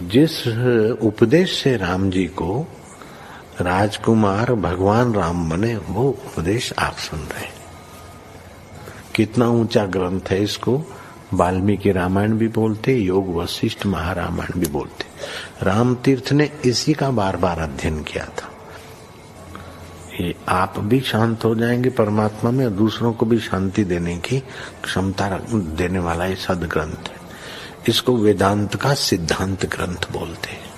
जिस उपदेश से राम जी को राजकुमार भगवान राम बने, वो उपदेश आप सुन रहे हैं। कितना ऊंचा ग्रंथ है। इसको वाल्मीकि रामायण भी बोलते, योग वशिष्ठ महारामायण भी बोलते। राम तीर्थ ने इसी का बार बार अध्ययन किया था। ये आप भी शांत हो जाएंगे परमात्मा में, और दूसरों को भी शांति देने की क्षमता देने वाला ये सदग्रंथ है। इसको वेदांत का सिद्धांत ग्रंथ बोलते हैं।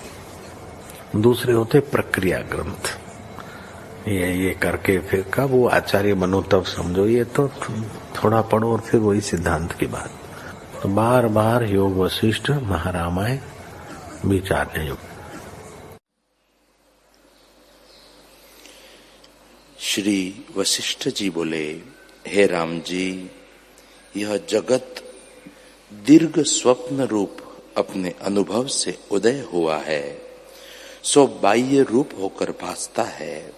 दूसरे होते प्रक्रिया ग्रंथ। ये करके फिर कब वो आचार्य बनो तब समझो, ये तो थोड़ा पढ़ो और फिर वही सिद्धांत की बात। तो बार बार योग वशिष्ठ महारामायण विचारने योग। श्री वशिष्ठ जी बोले, हे राम जी, यह जगत दीर्घ स्वप्न रूप अपने अनुभव से उदय हुआ है, सो बाह्य रूप होकर भासता है।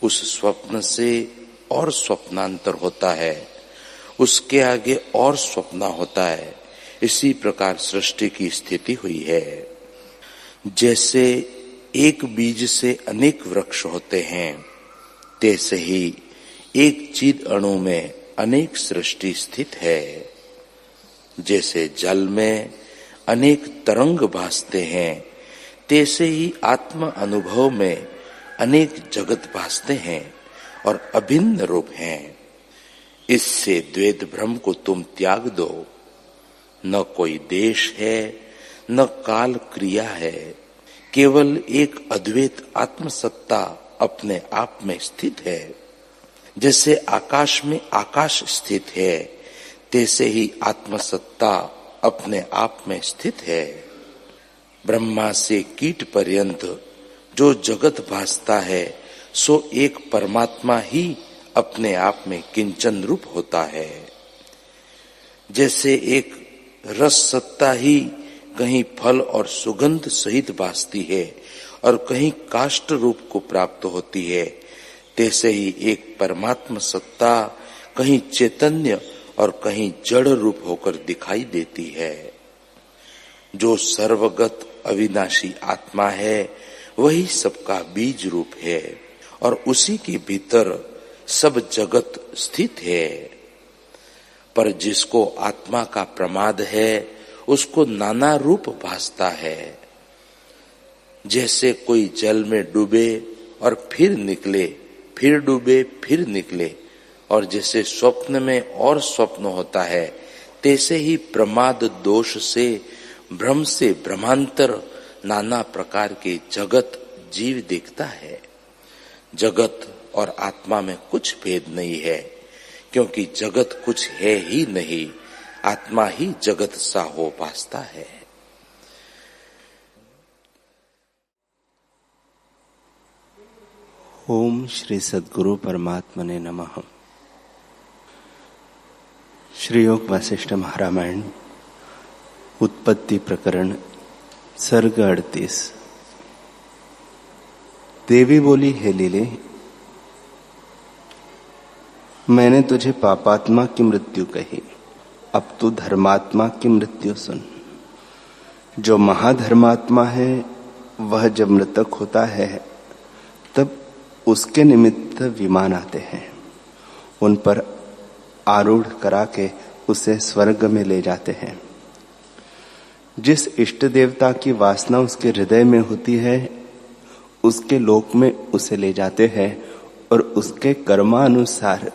उस स्वप्न से और स्वप्नांतर होता है, उसके आगे और स्वप्न होता है। इसी प्रकार सृष्टि की स्थिति हुई है। जैसे एक बीज से अनेक वृक्ष होते हैं, तैसे ही एक चिद अणु में अनेक सृष्टि स्थित है। जैसे जल में अनेक तरंग भासते हैं, तैसे ही आत्म अनुभव में अनेक जगत भासते हैं और अभिन्न रूप हैं। इससे द्वैत भ्रम को तुम त्याग दो। न कोई देश है, न काल क्रिया है, केवल एक अद्वैत आत्मसत्ता अपने आप में स्थित है। जैसे आकाश में आकाश स्थित है, तैसे ही आत्मसत्ता अपने आप में स्थित है। ब्रह्मा से कीट पर्यंत जो जगत भासता है, सो एक परमात्मा ही अपने आप में किंचन रूप होता है। जैसे एक रस सत्ता ही कहीं फल और सुगंध सहित भासती है और कहीं काष्ठ रूप को प्राप्त होती है, तैसे ही एक परमात्मा सत्ता कहीं चैतन्य और कहीं जड़ रूप होकर दिखाई देती है। जो सर्वगत अविनाशी आत्मा है, वही सबका बीज रूप है और उसी के भीतर सब जगत स्थित है। पर जिसको आत्मा का प्रमाद है, उसको नाना रूप भासता है। जैसे कोई जल में डूबे और फिर निकले, फिर डूबे फिर निकले, और जैसे स्वप्न में और स्वप्न होता है, तैसे ही प्रमाद दोष से, भ्रम से भ्रमांतर नाना प्रकार के जगत जीव देखता है। जगत और आत्मा में कुछ भेद नहीं है, क्योंकि जगत कुछ है ही नहीं, आत्मा ही जगत सा हो भासता है। ओम श्री सद्गुरु परमात्मने नमः। श्री योग वशिष्ठ महारामायण उत्पत्ति प्रकरण सर्ग 38। देवी बोली, हे लीले, मैंने तुझे पापात्मा की मृत्यु कही, अब तू धर्मात्मा की मृत्यु सुन। जो महाधर्मात्मा है, वह जब मृतक होता है तब उसके निमित्त विमान आते हैं, उन पर आरूढ़ करा के उसे स्वर्ग में ले जाते हैं। जिस इष्ट देवता की वासना उसके हृदय में होती है, उसके लोक में उसे ले जाते हैं और उसके कर्मानुसार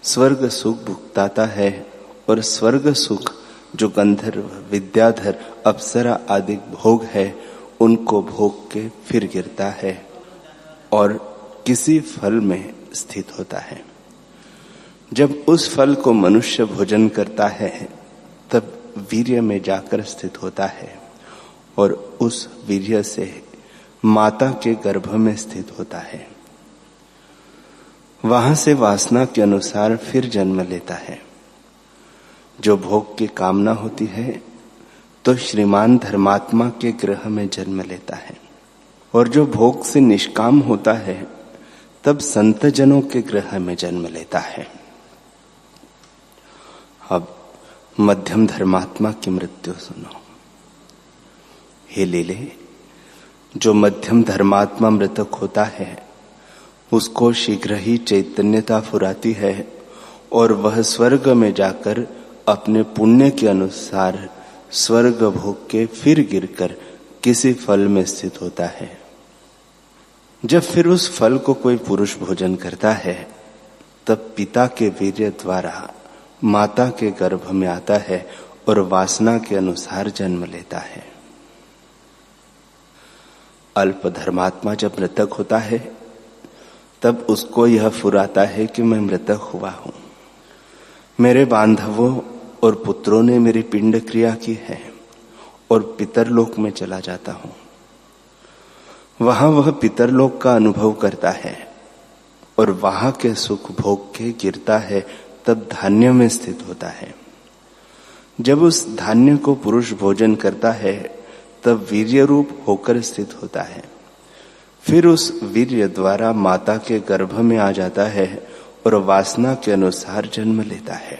स्वर्ग सुख भुगताता है। और स्वर्ग सुख जो गंधर्व, विद्याधर, अप्सरा आदि भोग है, उनको भोग के फिर गिरता है और किसी फल में स्थित होता है। जब उस फल को मनुष्य भोजन करता है, तब वीर्य में जाकर स्थित होता है और उस वीर्य से माता के गर्भ में स्थित होता है। वहां से वासना के अनुसार फिर जन्म लेता है। जो भोग की कामना होती है, तो श्रीमान धर्मात्मा के गृह में जन्म लेता है, और जो भोग से निष्काम होता है, तब संत जनों के गृह में जन्म लेता है। अब मध्यम धर्मात्मा की मृत्यु सुनो। हे लीले, जो मध्यम धर्मात्मा मृतक होता है उसको शीघ्र ही चैतन्यता फुराती है और वह स्वर्ग में जाकर अपने पुण्य के अनुसार स्वर्ग भोग के फिर गिरकर किसी फल में स्थित होता है। जब फिर उस फल को कोई पुरुष भोजन करता है तब पिता के वीर्य द्वारा माता के गर्भ में आता है और वासना के अनुसार जन्म लेता है। अल्प धर्मात्मा जब मृतक होता है तब उसको यह फुराता है कि मैं मृतक हुआ हूं, मेरे बांधवों और पुत्रों ने मेरी पिंड क्रिया की है और पितरलोक में चला जाता हूं। वहां वह पितरलोक का अनुभव करता है और वहां के सुख भोग के गिरता है, तब धान्य में स्थित होता है। जब उस धान्य को पुरुष भोजन करता है तब वीर्य रूप होकर स्थित होता है। फिर उस वीर्य द्वारा माता के गर्भ में आ जाता है और वासना के अनुसार जन्म लेता है।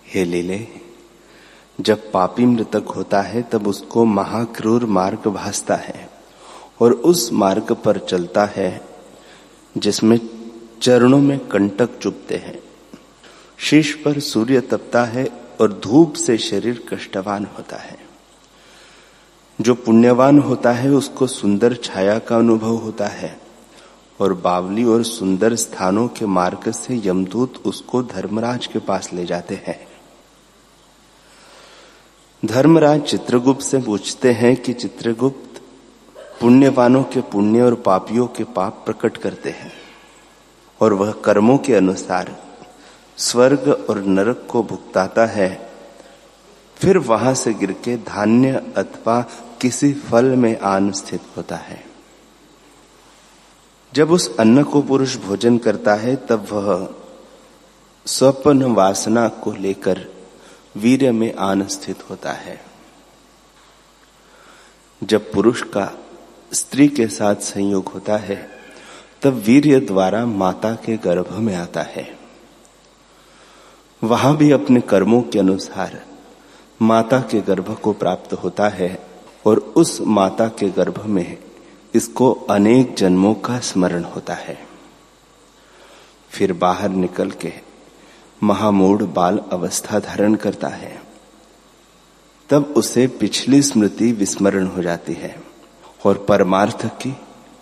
हे लीले, जब पापी मृतक होता है तब उसको महाक्रूर मार्ग भासता है और उस मार्ग पर चलता है जिसमें चरणों में कंटक चुभते हैं, शीश पर सूर्य तपता है और धूप से शरीर कष्टवान होता है। जो पुण्यवान होता है उसको सुंदर छाया का अनुभव होता है और बावली और सुंदर स्थानों के मार्ग से यमदूत उसको धर्मराज के पास ले जाते हैं। धर्मराज चित्रगुप्त से पूछते हैं कि चित्रगुप्त, पुण्यवानों के पुण्य और पापियों के पाप प्रकट करते हैं और वह कर्मों के अनुसार स्वर्ग और नरक को भुगताता है, फिर वहां से गिर के धान्य अथवा किसी फल में आन स्थित होता है। जब उस अन्न को पुरुष भोजन करता है तब वह स्वप्न वासना को लेकर वीर्य में आन स्थित होता है। जब पुरुष का स्त्री के साथ संयोग होता है तब वीर्य द्वारा माता के गर्भ में आता है। वहां भी अपने कर्मों के अनुसार माता के गर्भ को प्राप्त होता है और उस माता के गर्भ में इसको अनेक जन्मों का स्मरण होता है। फिर बाहर निकल के महामूढ़ बाल अवस्था धारण करता है, तब उसे पिछली स्मृति विस्मरण हो जाती है और परमार्थ की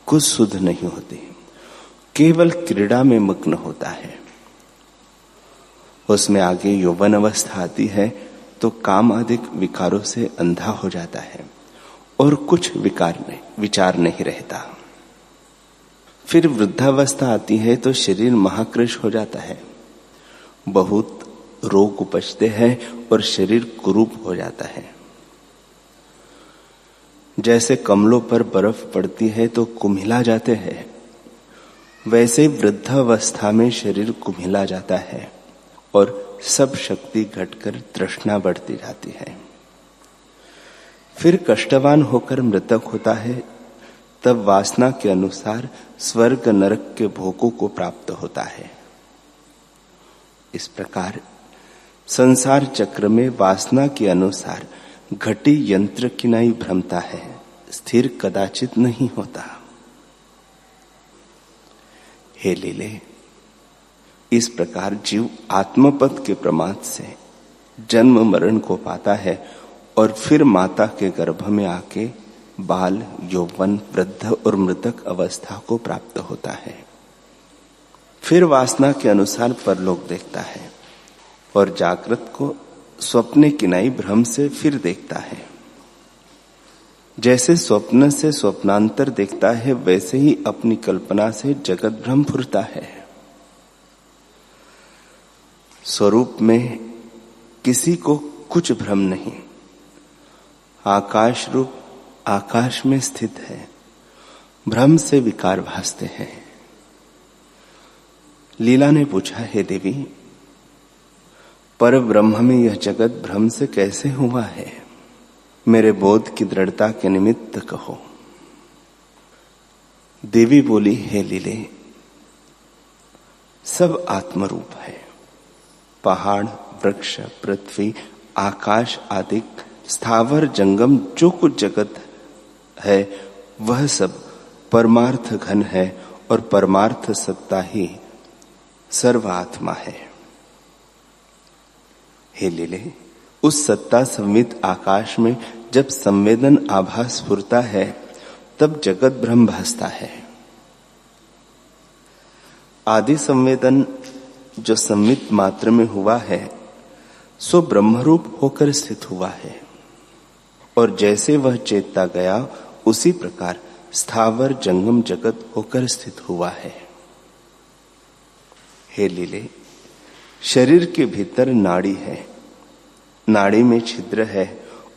कुछ सुध नहीं होती, केवल क्रीड़ा में मग्न होता है। उसमें आगे यौवन अवस्था आती है तो काम आदि विकारों से अंधा हो जाता है और कुछ विचार नहीं रहता। फिर वृद्धावस्था आती है तो शरीर महाकृश हो जाता है, बहुत रोग उपजते हैं और शरीर कुरूप हो जाता है। जैसे कमलों पर बर्फ पड़ती है तो कुम्हिला जाते हैं, वैसे वृद्धावस्था में शरीर कुम्हिला जाता है और सब शक्ति घटकर तृष्णा बढ़ती जाती है। फिर कष्टवान होकर मृतक होता है, तब वासना के अनुसार स्वर्ग नरक के भोगों को प्राप्त होता है। इस प्रकार संसार चक्र में वासना के अनुसार घटी यंत्र की नहीं भ्रमता है, स्थिर कदाचित नहीं होता। हे लीले, इस प्रकार जीव आत्मपद के प्रमाद से जन्म मरण को पाता है और फिर माता के गर्भ में आके बाल, यौवन, वृद्ध और मृतक अवस्था को प्राप्त होता है। फिर वासना के अनुसार परलोक देखता है और जागृत को स्वप्ने किनाई भ्रम से फिर देखता है। जैसे स्वप्न से स्वप्नांतर देखता है वैसे ही अपनी कल्पना से जगत भ्रम फुरता है। स्वरूप में किसी को कुछ भ्रम नहीं, आकाश रूप आकाश में स्थित है, भ्रम से विकार भासते हैं। लीला ने पूछा, हे देवी, पर ब्रह्म में यह जगत भ्रम से कैसे हुआ है? मेरे बोध की दृढ़ता के निमित्त कहो। देवी बोली, हे लीले, सब आत्मरूप है। पहाड़, वृक्ष, पृथ्वी, आकाश आदि स्थावर जंगम जो कुछ जगत है वह सब परमार्थ घन है और परमार्थ सत्ता ही सर्वात्मा है। हे लीले, उस सत्ता संवित आकाश में जब संवेदन आभास फुरता है तब जगत ब्रह्म भासता है। आदि संवेदन जो संवित मात्र में हुआ है सो ब्रह्मरूप होकर स्थित हुआ है, और जैसे वह चेतता गया उसी प्रकार स्थावर जंगम जगत होकर स्थित हुआ है। हे लीले, शरीर के भीतर नाड़ी है, नाड़ी में छिद्र है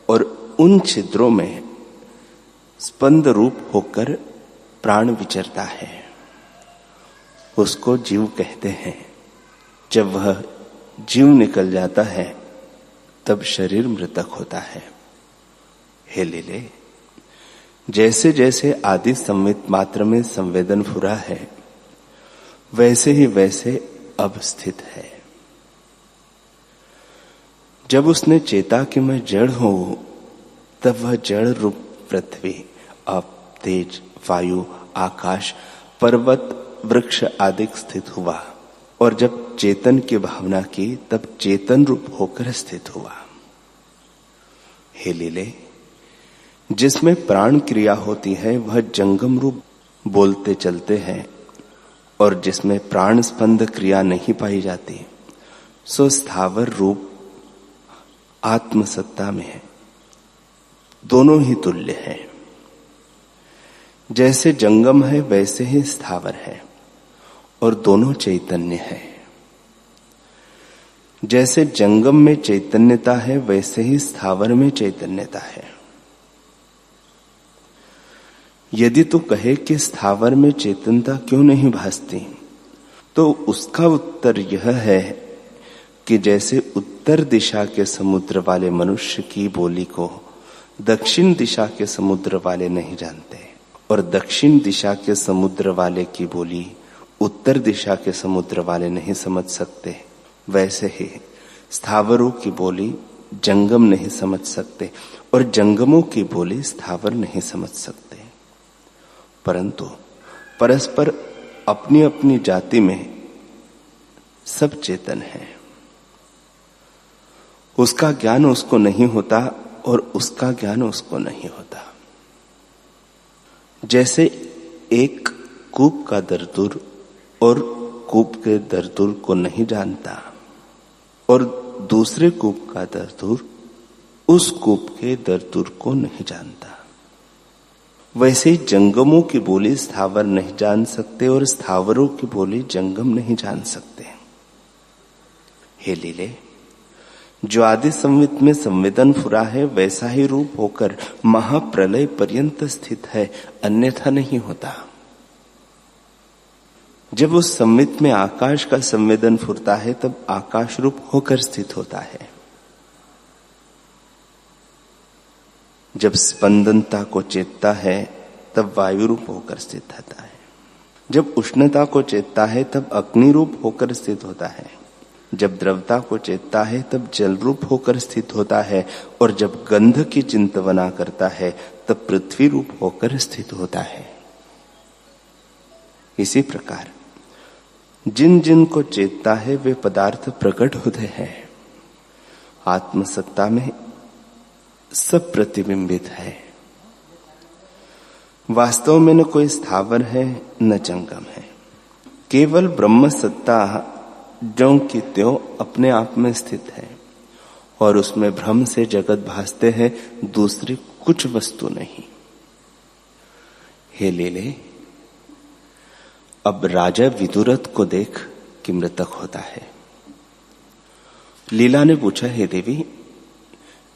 और उन छिद्रों में स्पंद रूप होकर प्राण विचरता है। उसको जीव कहते हैं। जब वह जीव निकल जाता है तब शरीर मृतक होता है। हे लीले, जैसे जैसे आदि संवित मात्र में संवेदन फुरा है वैसे ही वैसे अब स्थित है। जब उसने चेता कि मैं जड़ हूं तब वह जड़ रूप पृथ्वी, अप, तेज, वायु, आकाश, पर्वत, वृक्ष आदि स्थित हुआ, और जब चेतन की भावना की तब चेतन रूप होकर स्थित हुआ। हे लीले, जिसमें प्राण क्रिया होती है वह जंगम रूप बोलते चलते हैं, और जिसमें प्राण स्पंद क्रिया नहीं पाई जाती सो स्थावर रूप आत्मसत्ता में है। दोनों ही तुल्य है। जैसे जंगम है वैसे ही स्थावर है, और दोनों चैतन्य है। जैसे जंगम में चैतन्यता है वैसे ही स्थावर में चैतन्यता है। यदि तू कहे कि स्थावर में चेतनता क्यों नहीं भासती, तो उसका उत्तर यह है कि जैसे उत्तर दिशा के समुद्र वाले मनुष्य की बोली को दक्षिण दिशा के समुद्र वाले नहीं जानते, और दक्षिण दिशा के समुद्र वाले की बोली उत्तर दिशा के समुद्र वाले नहीं समझ सकते, वैसे ही स्थावरों की बोली जंगम नहीं समझ सकते और जंगमों की बोली स्थावर नहीं समझ सकते। परंतु परस्पर अपनी अपनी जाति में सब चेतन है। उसका ज्ञान उसको नहीं होता और उसका ज्ञान उसको नहीं होता। जैसे एक कूप का दरदूर और कूप के दरदूर को नहीं जानता, और दूसरे कूप का दरदूर उस कूप के दरदूर को नहीं जानता, वैसे ही जंगमों की बोली स्थावर नहीं जान सकते और स्थावरों की बोली जंगम नहीं जान सकते। हे लीले, जो आदि संवित में संवेदन फुरा है वैसा ही रूप होकर महाप्रलय पर्यंत स्थित है, अन्यथा नहीं होता। जब उस संवित में आकाश का संवेदन फुरता है तब आकाश रूप होकर स्थित होता है। जब स्पंदनता को चेतता है तब वायु रूप होकर स्थित होता है। जब उष्णता को चेतता है तब अग्नि रूप होकर स्थित होता है। जब द्रवता को चेतता है तब जल रूप होकर स्थित होता है, और जब गंध की चिंतवना करता है तब पृथ्वी रूप होकर स्थित होता है। इसी प्रकार जिन जिन को चेतता है वे पदार्थ प्रकट होते हैं। आत्मसत्ता में सब प्रतिबिंबित है। वास्तव में न कोई स्थावर है न जंगम है। केवल ब्रह्म सत्ता ज्यों की त्यों अपने आप में स्थित है, और उसमें भ्रम से जगत भासते हैं, दूसरी कुछ वस्तु नहीं। हे लीले, अब राजा विदुरथ को देख कि मृतक होता है। लीला ने पूछा, हे देवी,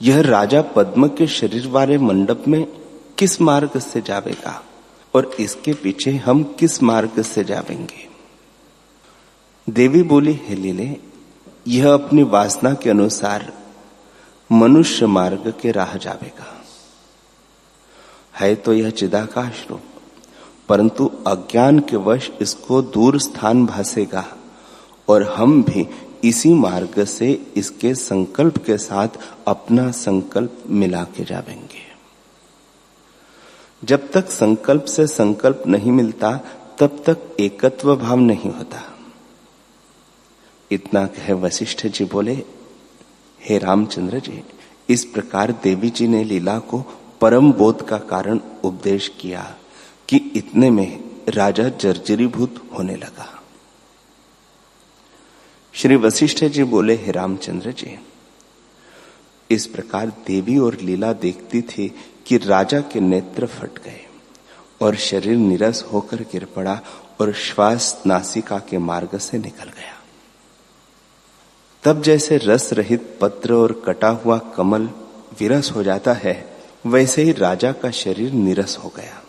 यह राजा पद्म के शरीर वाले मंडप में किस मार्ग से जावेगा और इसके पीछे हम किस मार्ग से जावेंगे? देवी बोली, हे लीले, यह अपनी वासना के अनुसार मनुष्य मार्ग के राह जावेगा। है तो यह चिदाकाश रूप, परंतु अज्ञान के वश इसको दूर स्थान भासेगा, और हम भी इसी मार्ग से इसके संकल्प के साथ अपना संकल्प मिला के जावेंगे। जब तक संकल्प से संकल्प नहीं मिलता तब तक एकत्व भाव नहीं होता। इतना कहे वशिष्ठ जी बोले, हे रामचंद्र जी, इस प्रकार देवी जी ने लीला को परम बोध का कारण उपदेश किया कि इतने में राजा जर्जरीभूत होने लगा। श्री वशिष्ठ जी बोले, हे रामचंद्र जी, इस प्रकार देवी और लीला देखती थी कि राजा के नेत्र फट गए और शरीर नीरस होकर गिर पड़ा और श्वास नासिका के मार्ग से निकल गया। तब जैसे रस रहित पत्र और कटा हुआ कमल विरस हो जाता है, वैसे ही राजा का शरीर नीरस हो गया।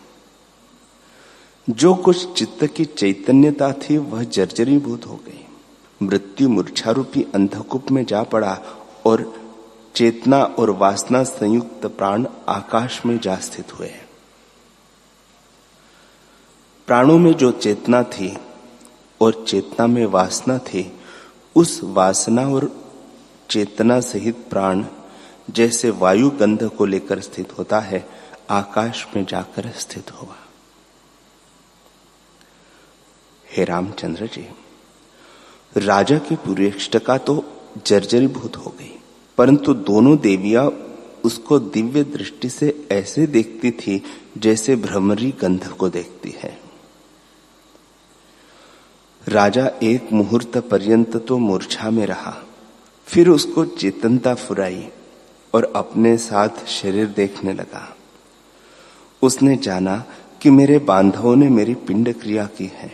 जो कुछ चित्त की चैतन्यता थी वह जर्जरीभूत हो गई। मृत्यु मूर्छारूपी अंधकूप में जा पड़ा और चेतना और वासना संयुक्त प्राण आकाश में जा स्थित हुए। प्राणों में जो चेतना थी और चेतना में वासना थी, उस वासना और चेतना सहित प्राण जैसे वायु गंध को लेकर स्थित होता है, आकाश में जाकर स्थित हुआ। हे रामचंद्र जी, राजा की पुरेष्टिका तो जर्जरीभूत हो गई, परंतु दोनों देवियां उसको दिव्य दृष्टि से ऐसे देखती थी जैसे भ्रमरी गंध को देखती है। राजा एक मुहूर्त पर्यंत तो मूर्छा में रहा, फिर उसको चेतनता फुराई और अपने साथ शरीर देखने लगा। उसने जाना कि मेरे बांधवों ने मेरी पिंड क्रिया की है,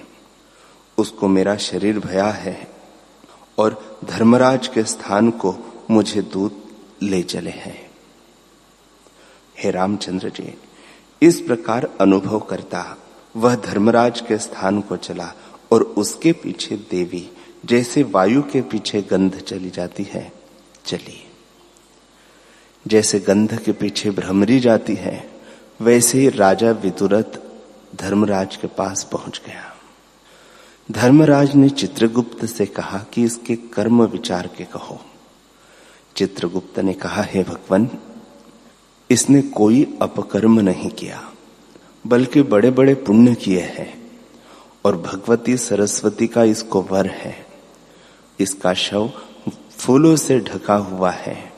उसको मेरा शरीर भया है और धर्मराज के स्थान को मुझे दूत ले चले हैं। हे रामचंद्र जी, इस प्रकार अनुभव करता वह धर्मराज के स्थान को चला और उसके पीछे देवी जैसे वायु के पीछे गंध चली जाती है, चली। जैसे गंध के पीछे भ्रमरी जाती है, वैसे ही राजा विदुरथ धर्मराज के पास पहुंच गया। धर्मराज ने चित्रगुप्त से कहा कि इसके कर्म विचार के कहो। चित्रगुप्त ने कहा, हे भगवान, इसने कोई अपकर्म नहीं किया, बल्कि बड़े बड़े पुण्य किए हैं और भगवती सरस्वती का इसको वर है। इसका शव फूलों से ढका हुआ है,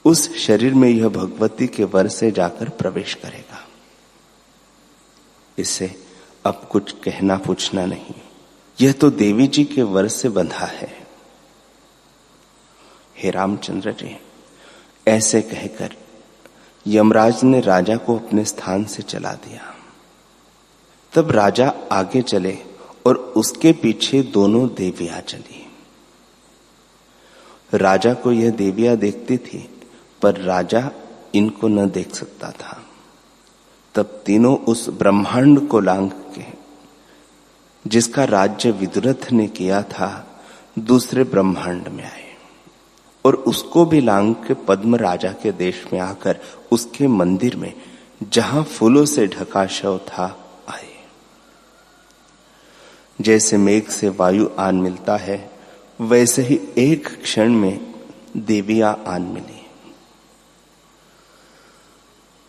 उस शरीर में यह भगवती के वर से जाकर प्रवेश करेगा। इससे अब कुछ कहना पूछना नहीं, यह तो देवी जी के वर से बंधा है। हे रामचंद्र जी, ऐसे कहकर यमराज ने राजा को अपने स्थान से चला दिया। तब राजा आगे चले और उसके पीछे दोनों देवियां चली। राजा को यह देवियां देखती थी, पर राजा इनको न देख सकता था। तब तीनों उस ब्रह्मांड को लांघ के, जिसका राज्य विदुरथ ने किया था, दूसरे ब्रह्मांड में आए और उसको भी लांघ के पद्म राजा के देश में आकर उसके मंदिर में, जहां फूलों से ढका शव था, आए। जैसे मेघ से वायु आन मिलता है, वैसे ही एक क्षण में देवियां आन मिली।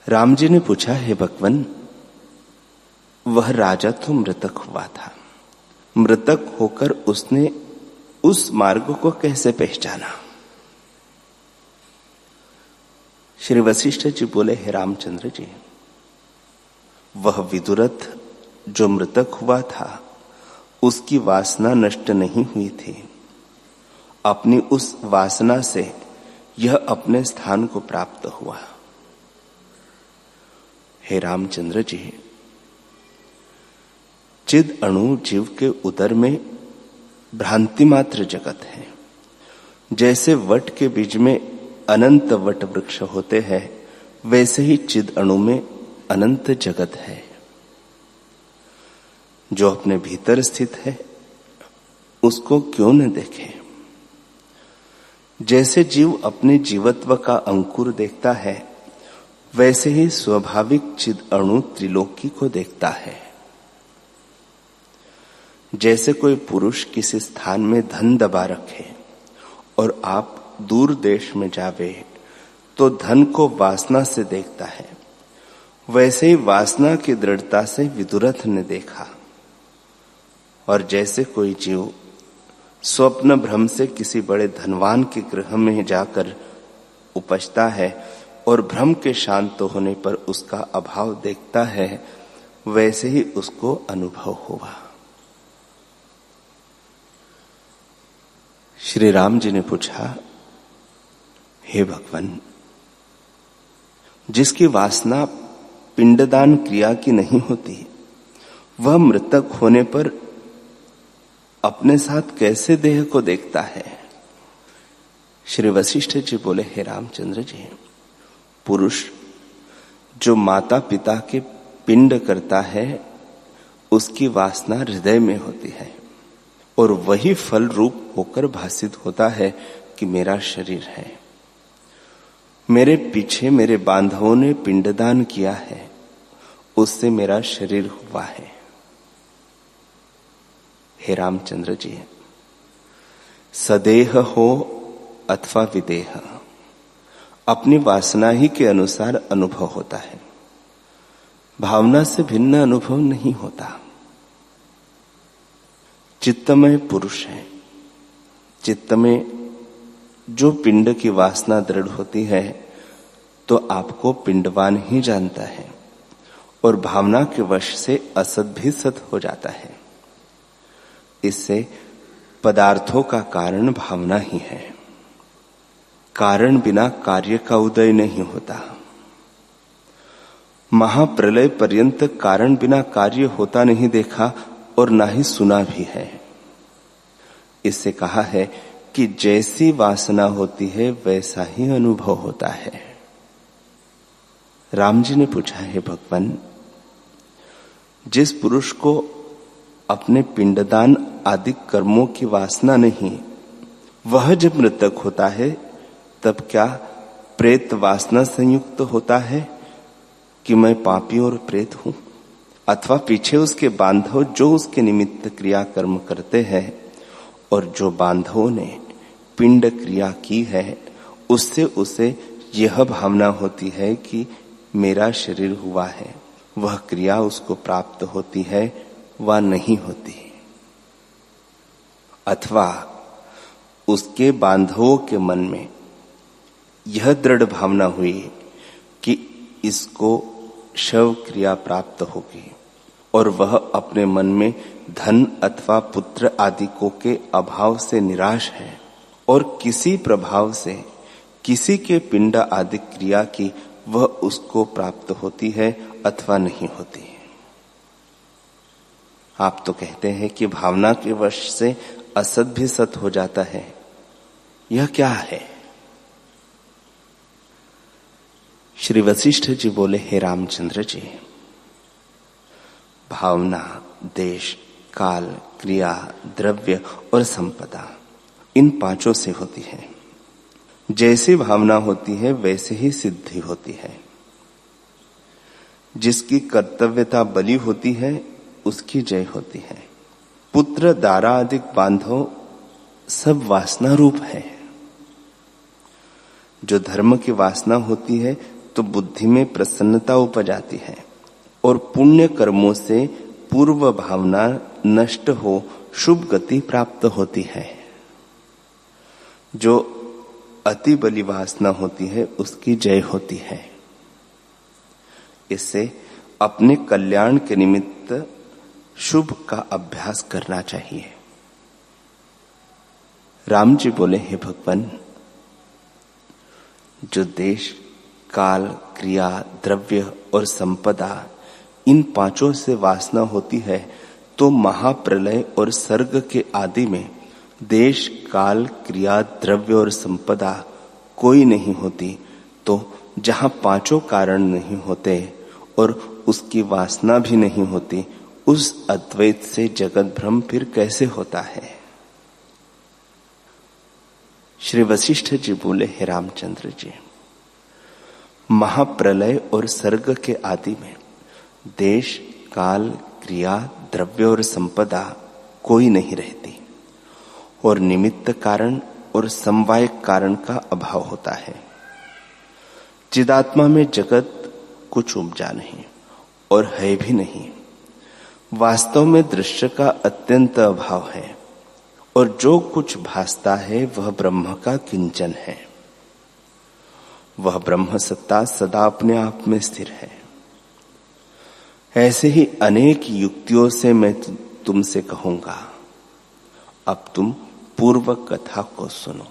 राम जी ने पूछा, हे भगवान, वह राजा तो मृतक हुआ था, मृतक होकर उसने उस मार्ग को कैसे पहचाना? श्री वशिष्ठ जी बोले, हे रामचंद्र जी, वह विदुरथ जो मृतक हुआ था, उसकी वासना नष्ट नहीं हुई थी। अपनी उस वासना से यह अपने स्थान को प्राप्त हुआ। हे रामचंद्र जी, चिद अणु जीव के उदर में भ्रांति मात्र जगत है। जैसे वट के बीज में अनंत वट वृक्ष होते हैं, वैसे ही चिद अणु में अनंत जगत है। जो अपने भीतर स्थित है, उसको क्यों न देखे? जैसे जीव अपने जीवत्व का अंकुर देखता है, वैसे ही स्वाभाविक चिद अणु त्रिलोकी को देखता है। जैसे कोई पुरुष किसी स्थान में धन दबा रखे और आप दूर देश में जावे तो धन को वासना से देखता है, वैसे ही वासना की दृढ़ता से विदुरथ ने देखा। और जैसे कोई जीव स्वप्न भ्रम से किसी बड़े धनवान के गृह में जाकर उपजता है और भ्रम के शांत होने पर उसका अभाव देखता है, वैसे ही उसको अनुभव हुआ। श्री राम जी ने पूछा, हे भगवान, जिसकी वासना पिंडदान क्रिया की नहीं होती, वह मृतक होने पर अपने साथ कैसे देह को देखता है? श्री वशिष्ठ जी बोले, हे रामचंद्र जी, पुरुष जो माता पिता के पिंड करता है उसकी वासना हृदय में होती है और वही फल रूप होकर भासित होता है कि मेरा शरीर है। मेरे पीछे मेरे बांधवों ने पिंडदान किया है, उससे मेरा शरीर हुआ है। हे रामचंद्र जी, सदेह हो अथवा विदेह, अपनी वासना ही के अनुसार अनुभव होता है, भावना से भिन्न अनुभव नहीं होता। चित्तमय पुरुष है, चित्त में जो पिंड की वासना दृढ़ होती है तो आपको पिंडवान ही जानता है और भावना के वश से असत भी सत हो जाता है। इससे पदार्थों का कारण भावना ही है। कारण बिना कार्य का उदय नहीं होता। महाप्रलय पर्यंत कारण बिना कार्य होता नहीं देखा और ना ही सुना भी है। इससे कहा है कि जैसी वासना होती है वैसा ही अनुभव होता है। राम जी ने पूछा, है भगवान, जिस पुरुष को अपने पिंडदान आदि कर्मों की वासना नहीं, वह जब मृतक होता है तब क्या प्रेत वासना संयुक्त होता है कि मैं पापी और प्रेत हूं, अथवा पीछे उसके बांधव जो उसके निमित्त क्रिया कर्म करते हैं और जो बांधवों ने पिंड क्रिया की है उससे उसे यह भावना होती है कि मेरा शरीर हुआ है, वह क्रिया उसको प्राप्त होती है व नहीं होती। अथवा उसके बांधवों के मन में यह दृढ़ भावना हुई कि इसको शव क्रिया प्राप्त होगी और वह अपने मन में धन अथवा पुत्र आदि को के अभाव से निराश है और किसी प्रभाव से किसी के पिंड आदि क्रिया की वह उसको प्राप्त होती है अथवा नहीं होती। आप तो कहते हैं कि भावना के वश से असत भी सत हो जाता है, यह क्या है? श्री वशिष्ठ जी बोले, हे रामचंद्र जी, भावना देश काल क्रिया द्रव्य और संपदा इन पांचों से होती है। जैसी भावना होती है वैसे ही सिद्धि होती है। जिसकी कर्तव्यता बली होती है उसकी जय होती है। पुत्र दारा आदि बांधव सब वासना रूप है। जो धर्म की वासना होती है तो बुद्धि में प्रसन्नता उपज आती है और पुण्य कर्मों से पूर्व भावना नष्ट हो शुभ गति प्राप्त होती है। जो अति बली वासना होती है उसकी जय होती है। इससे अपने कल्याण के निमित्त शुभ का अभ्यास करना चाहिए। राम जी बोले, हे भगवान, जो देश काल क्रिया द्रव्य और संपदा इन पांचों से वासना होती है तो महाप्रलय और सर्ग के आदि में देश काल क्रिया द्रव्य और संपदा कोई नहीं होती। तो जहां पांचों कारण नहीं होते और उसकी वासना भी नहीं होती, उस अद्वैत से जगत भ्रम फिर कैसे होता है? श्री वशिष्ठ जी बोले, हे रामचंद्र जी, महाप्रलय और सर्ग के आदि में देश काल क्रिया द्रव्य और संपदा कोई नहीं रहती और निमित्त कारण और समवाय कारण का अभाव होता है। चिदात्मा में जगत कुछ उपजा नहीं और है भी नहीं। वास्तव में दृश्य का अत्यंत अभाव है और जो कुछ भासता है वह ब्रह्म का किंचन है। वह ब्रह्म सत्ता सदा अपने आप में स्थिर है। ऐसे ही अनेक युक्तियों से मैं तुमसे कहूंगा, अब तुम पूर्व कथा को सुनो।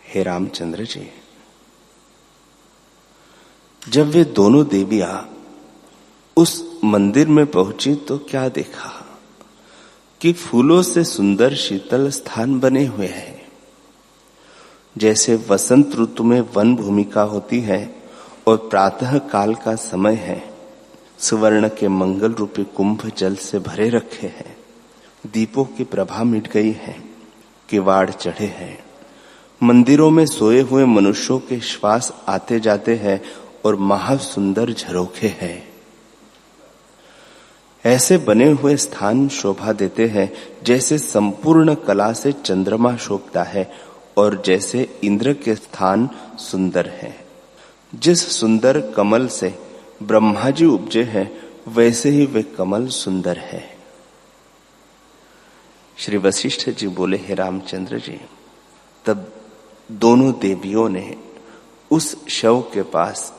हे रामचंद्र जी, जब वे दोनों देवियां उस मंदिर में पहुंची तो क्या देखा कि फूलों से सुंदर शीतल स्थान बने हुए हैं। जैसे वसंत ऋतु में वन भूमिका होती है और प्रातः काल का समय है, सुवर्ण के मंगल रूपी कुंभ जल से भरे रखे हैं, दीपों की प्रभा मिट गई है, किवाड़ चढ़े हैं, मंदिरों में सोए हुए मनुष्यों के श्वास आते जाते हैं और महासुंदर झरोखे हैं। ऐसे बने हुए स्थान शोभा देते हैं जैसे संपूर्ण कला से चंद्रमा शोभता है और जैसे इंद्र के स्थान सुंदर है। जिस सुंदर कमल से ब्रह्मा जी उपजे हैं वैसे ही वे कमल सुंदर है। श्री वशिष्ठ जी बोले, हे रामचंद्र जी, तब दोनों देवियों ने उस शव के पास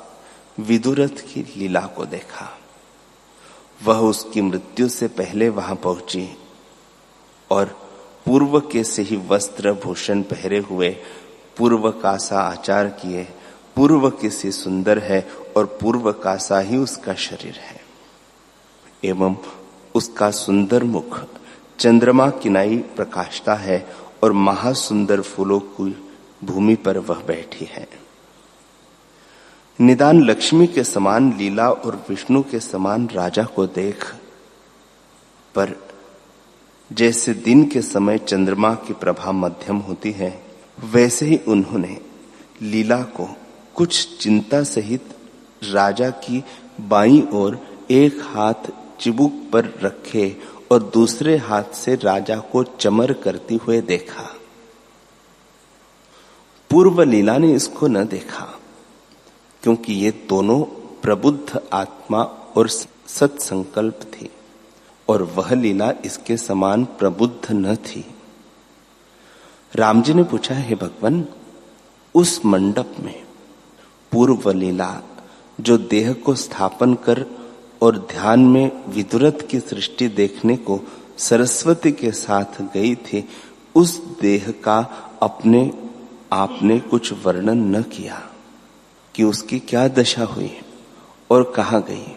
विदुरथ की लीला को देखा। वह उसकी मृत्यु से पहले वहां पहुंची और पूर्व के से ही वस्त्र भूषण पहरे हुए, पूर्व का सा आचार किए, पूर्व के से सुंदर है और पूर्व का सा ही उसका शरीर है एवं उसका सुंदर मुख चंद्रमा किनाई प्रकाशता है और महासुंदर फूलों की भूमि पर वह बैठी है। निदान लक्ष्मी के समान लीला और विष्णु के समान राजा को देख, पर जैसे दिन के समय चंद्रमा की प्रभा मध्यम होती है वैसे ही उन्होंने लीला को कुछ चिंता सहित राजा की बाईं ओर एक हाथ चिबुक पर रखे और दूसरे हाथ से राजा को चमर करती हुए देखा। पूर्व लीला ने इसको न देखा क्योंकि ये दोनों प्रबुद्ध आत्मा और सत्संकल्प थी और वह लीला इसके समान प्रबुद्ध न थी। राम जी ने पूछा, हे भगवान, उस मंडप में पूर्व लीला जो देह को स्थापन कर और ध्यान में विदुरथ की सृष्टि देखने को सरस्वती के साथ गई थी, उस देह का अपने आपने कुछ वर्णन न किया कि उसकी क्या दशा हुई और कहाँ गई।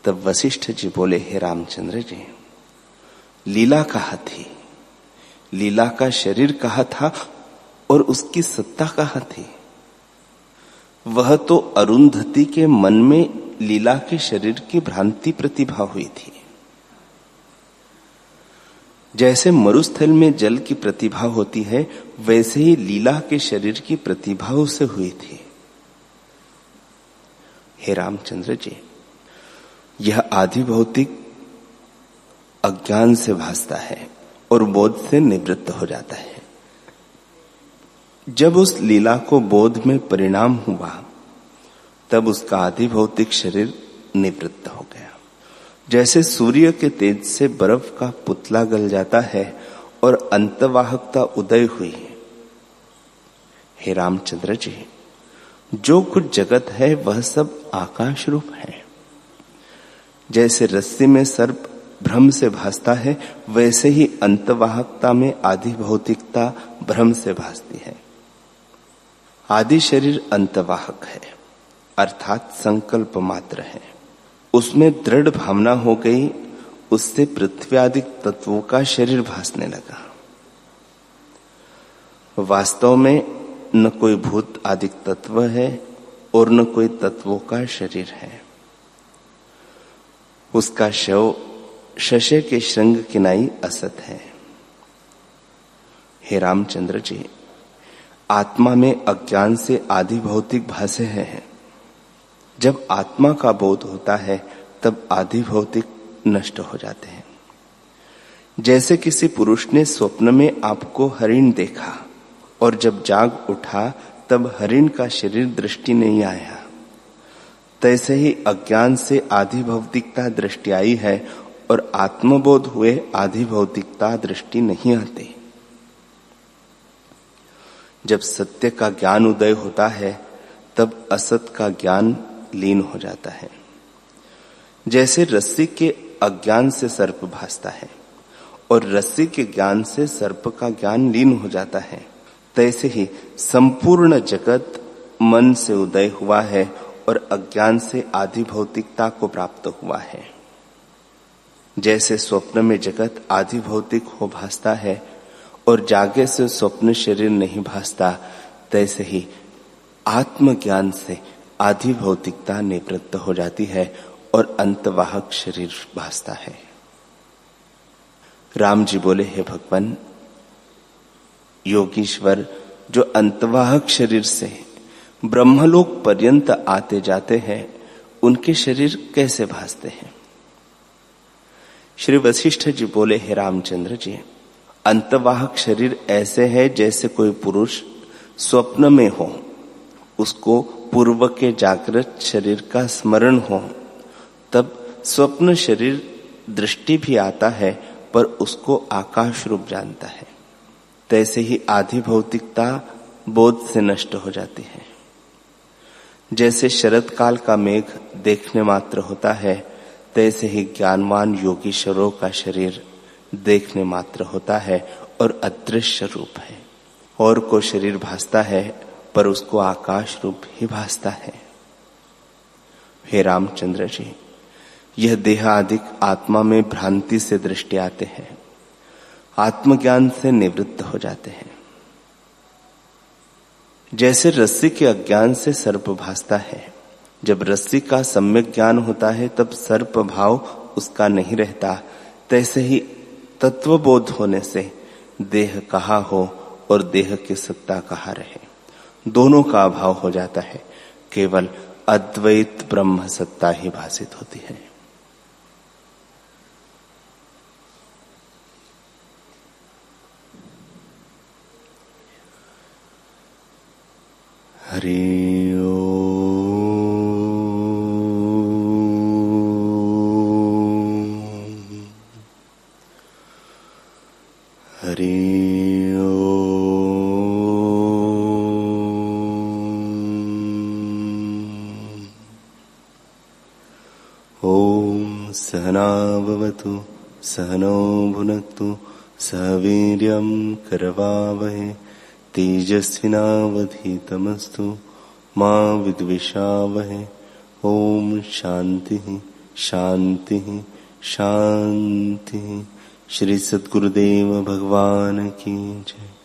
तब वशिष्ठ जी बोले, हे रामचंद्र जी, लीला कहाँ थी? लीला का शरीर कहाँ था और उसकी सत्ता कहाँ थी? वह तो अरुंधति के मन में लीला के शरीर की भ्रांति प्रतिभा हुई थी। जैसे मरुस्थल में जल की प्रतिभा होती है वैसे ही लीला के शरीर की प्रतिभा उसे हुई थी। हे रामचंद्र जी, यह आदि भौतिक अज्ञान से भासता है और बोध से निवृत्त हो जाता है। जब उस लीला को बोध में परिणाम हुआ तब उसका आदि भौतिक शरीर निवृत्त हो गया। जैसे सूर्य के तेज से बर्फ का पुतला गल जाता है और अंतवाहकता उदय हुई। हे रामचंद्र जी, जो कुछ जगत है वह सब आकाश रूप है। जैसे रस्सी में सर्प भ्रम से भासता है वैसे ही अंतवाहकता में आदि भौतिकता भ्रम से भासती है। आदि शरीर अंतवाहक है अर्थात संकल्प मात्र है। उसमें दृढ़ भावना हो गई, उससे पृथ्वी आदि तत्वों का शरीर भासने लगा। वास्तव में न कोई भूत आदि तत्व है और न कोई तत्वों का शरीर है। उसका शव शशे के श्रृंग किनाई असत है। हे रामचंद्र जी, आत्मा में अज्ञान से आदि भौतिक भासे हैं। जब आत्मा का बोध होता है तब आदि भौतिक नष्ट हो जाते हैं। जैसे किसी पुरुष ने स्वप्न में आपको हरिण देखा और जब जाग उठा तब हरिण का शरीर दृष्टि नहीं आया, तैसे ही अज्ञान से आधि भौतिकता दृष्टि आई है और आत्मबोध हुए आधि भौतिकता दृष्टि नहीं आती। जब सत्य का ज्ञान उदय होता है तब असत का ज्ञान लीन हो जाता है। जैसे रस्सी के अज्ञान से सर्प भासता है और रस्सी के ज्ञान से सर्प का ज्ञान लीन हो जाता है, तैसे ही संपूर्ण जगत मन से उदय हुआ है और अज्ञान से आधि भौतिकता को प्राप्त हुआ है। जैसे स्वप्न में जगत आधि भौतिक हो भासता है और जागे से स्वप्न शरीर नहीं भासता, तैसे ही आत्मज्ञान से आधि भौतिकता निवृत्त हो जाती है और अंतवाहक शरीर भासता है। राम जी बोले, हे भगवान, योगीश्वर जो अंतवाहक शरीर से ब्रह्मलोक पर्यंत आते जाते हैं, उनके शरीर कैसे भासते हैं? श्री वशिष्ठ जी बोले, हे रामचंद्र जी, अंतवाहक शरीर ऐसे है जैसे कोई पुरुष स्वप्न में हो, उसको पूर्व के जागृत शरीर का स्मरण हो, तब स्वप्न शरीर दृष्टि भी आता है पर उसको आकाश रूप जानता है। तैसे ही आधि भौतिकता बोध से नष्ट हो जाती है। जैसे शरद काल का मेघ देखने मात्र होता है, तैसे ही ज्ञानवान योगीश्वरों का शरीर देखने मात्र होता है और अदृश्य रूप है। और को शरीर भासता है पर उसको आकाश रूप ही भासता है। हे रामचंद्र जी, यह देहादिक आत्मा में भ्रांति से दृष्टि आते हैं, आत्मज्ञान से निवृत्त हो जाते हैं। जैसे रस्सी के अज्ञान से सर्प भासता है, जब रस्सी का सम्यक ज्ञान होता है तब सर्प भाव उसका नहीं रहता, तैसे ही तत्वबोध होने से देह कहाँ हो और देह की सत्ता कहाँ रहे, दोनों का अभाव हो जाता है। केवल अद्वैत ब्रह्म सत्ता ही भासित होती है। हरि ओम। हरि ओम। ओम सहना भवतु सहनौ भुनक्तु सह वीर्यं करवावहै तेजस्विनावधीतमस्तु मा विद्विषावहै। ओम शांति शांति शांति। श्री सद्गुरुदेव भगवान की जय।